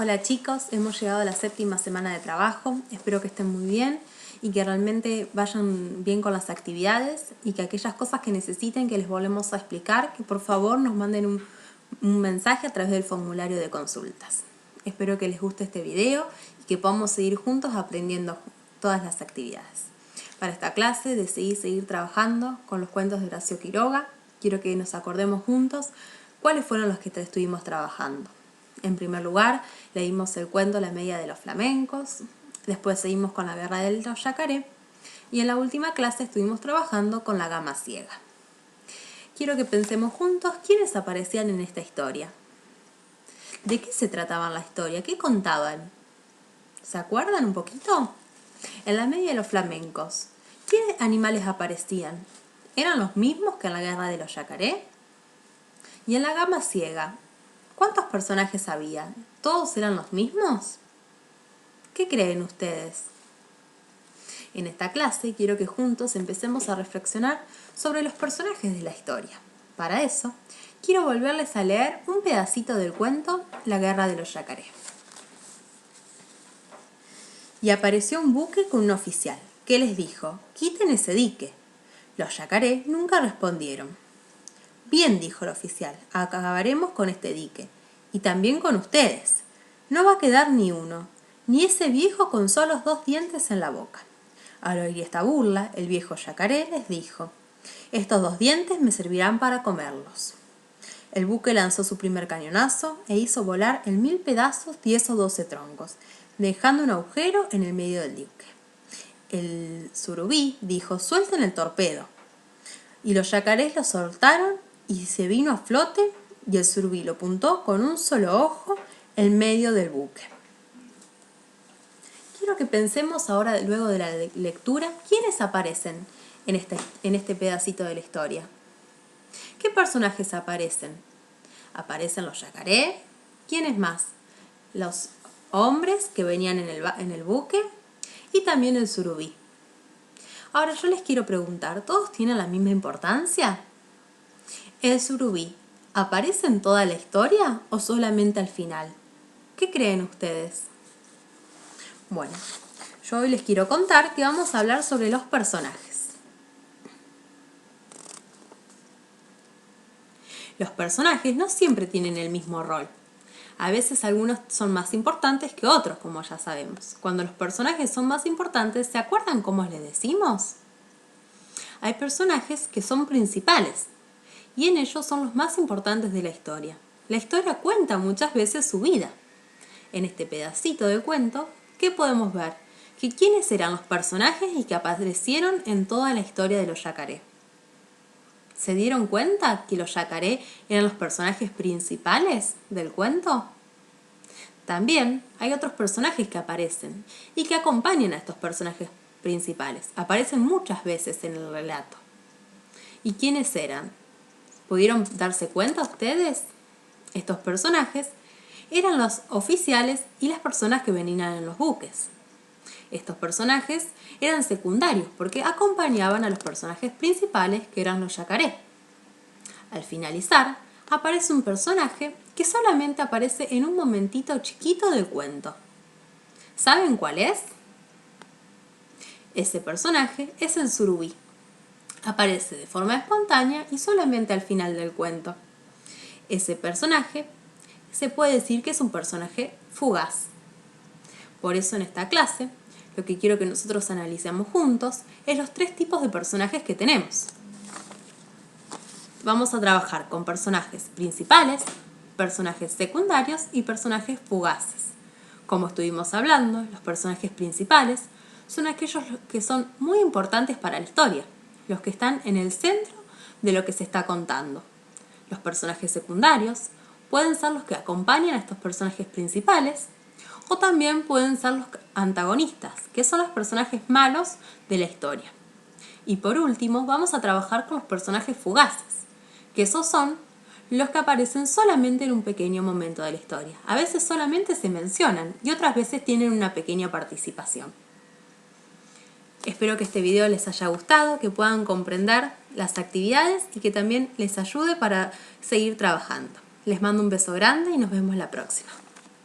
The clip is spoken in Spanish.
Hola chicos, hemos llegado a la 7ª semana de trabajo, espero que estén muy bien y que realmente vayan bien con las actividades y que aquellas cosas que necesiten que les volvemos a explicar, que por favor nos manden un mensaje a través del formulario de consultas. Espero que les guste este video y que podamos seguir juntos aprendiendo todas las actividades. Para esta clase decidí seguir trabajando con los cuentos de Horacio Quiroga. Quiero que nos acordemos juntos cuáles fueron los que estuvimos trabajando. En primer lugar, leímos el cuento La media de los flamencos, después seguimos con la guerra de los yacaré y en la última clase estuvimos trabajando con la gama ciega. Quiero que pensemos juntos quiénes aparecían en esta historia. ¿De qué se trataba la historia? ¿Qué contaban? ¿Se acuerdan un poquito? En la media de los flamencos, ¿qué animales aparecían? ¿Eran los mismos que en la guerra de los yacaré? Y en la gama ciega, ¿cuántos personajes había? ¿Todos eran los mismos? ¿Qué creen ustedes? En esta clase quiero que juntos empecemos a reflexionar sobre los personajes de la historia. Para eso, quiero volverles a leer un pedacito del cuento La guerra de los yacaré. Y apareció un buque con un oficial, que les dijo: «Quiten ese dique». Los yacaré nunca respondieron. «Bien», dijo el oficial, «acabaremos con este dique, y también con ustedes. No va a quedar ni uno, ni ese viejo con solos 2 dientes en la boca». Al oír esta burla, el viejo yacaré les dijo: «Estos 2 dientes me servirán para comerlos». El buque lanzó su primer cañonazo e hizo volar en 1000 pedazos 10 o 12 troncos, dejando un agujero en el medio del dique. El surubí dijo: «Suelten el torpedo». Y los yacarés lo soltaron y se vino a flote, y el surubí lo apuntó con un solo ojo en medio del buque. Quiero que pensemos ahora, luego de la lectura, quiénes aparecen en este pedacito de la historia. ¿Qué personajes aparecen? Aparecen los yacaré. ¿Quiénes más? Los hombres que venían en el buque y también el surubí. Ahora yo les quiero preguntar, ¿todos tienen la misma importancia? ¿El surubí aparece en toda la historia o solamente al final? ¿Qué creen ustedes? Bueno, yo hoy les quiero contar que vamos a hablar sobre los personajes. Los personajes no siempre tienen el mismo rol. A veces algunos son más importantes que otros, como ya sabemos. Cuando los personajes son más importantes, ¿se acuerdan cómo les decimos? Hay personajes que son principales, y en ellos son los más importantes de la historia. La historia cuenta muchas veces su vida. En este pedacito del cuento, ¿qué podemos ver? Que quiénes eran los personajes y que aparecieron en toda la historia de los yacaré. ¿Se dieron cuenta que los yacaré eran los personajes principales del cuento? También hay otros personajes que aparecen y que acompañan a estos personajes principales. Aparecen muchas veces en el relato. ¿Y quiénes eran? ¿Pudieron darse cuenta ustedes? Estos personajes eran los oficiales y las personas que venían en los buques. Estos personajes eran secundarios porque acompañaban a los personajes principales, que eran los yacaré. Al finalizar, aparece un personaje que solamente aparece en un momentito chiquito del cuento. ¿Saben cuál es? Ese personaje es el surubí. Aparece de forma espontánea y solamente al final del cuento. Ese personaje se puede decir que es un personaje fugaz. Por eso en esta clase, lo que quiero que nosotros analicemos juntos es los 3 tipos de personajes que tenemos. Vamos a trabajar con personajes principales, personajes secundarios y personajes fugaces. Como estuvimos hablando, los personajes principales son aquellos que son muy importantes para la historia, los que están en el centro de lo que se está contando. Los personajes secundarios pueden ser los que acompañan a estos personajes principales, o también pueden ser los antagonistas, que son los personajes malos de la historia. Y por último, vamos a trabajar con los personajes fugaces, que esos son los que aparecen solamente en un pequeño momento de la historia. A veces solamente se mencionan y otras veces tienen una pequeña participación. Espero que este video les haya gustado, que puedan comprender las actividades y que también les ayude para seguir trabajando. Les mando un beso grande y nos vemos la próxima.